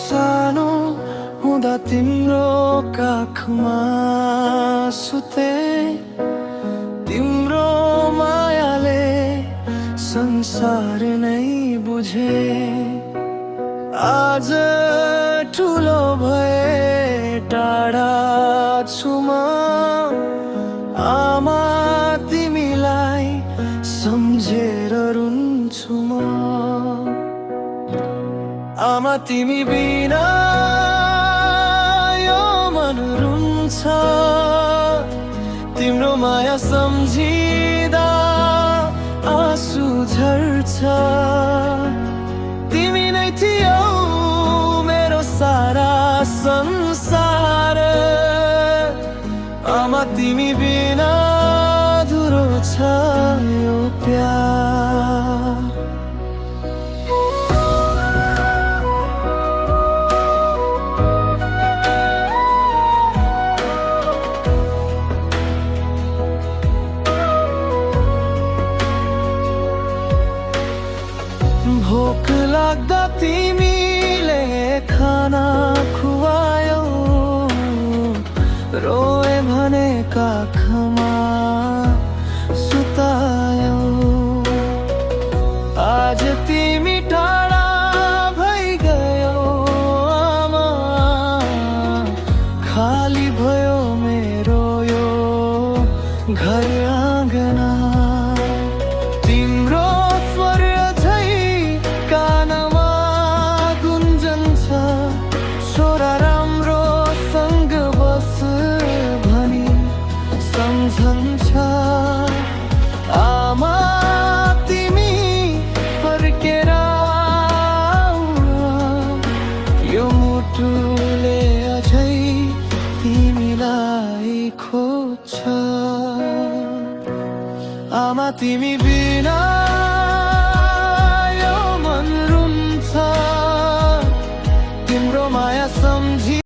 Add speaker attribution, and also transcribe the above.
Speaker 1: सानो हुँदा तिम्रो काखमा सुते, तिम्रो मायाले संसार नै बुझे। आज ठुलो भए टाढा छु म, आमा तिमीलाई सम्झेर रुन्छु म। आमा तिमी बिना यो मन रुन्छ, तिम्रो माया सम्झिँदा आँसु झर्छ। तिमी नै थियौ मेरो सारा संसार, आमा तिमी बिना अधुरो छ यो प्यार। भोक लाग्दा तिमीले खाना खुवायौ, रोए भने काखमा सुतायौ। आज तिमी टाढा भइगयौ आमा, खाली भयो मेरो यो घर आँगना। तिम्रो स्वर झै कानमा गुन्जन्छ, छोरा राम्रो सँग बस भनी सम्झन्छ। आमा तिमी फर्केर आऊ, यो मुटुले अझै तिमीलाई खोज्छ। आमा तिमी बिना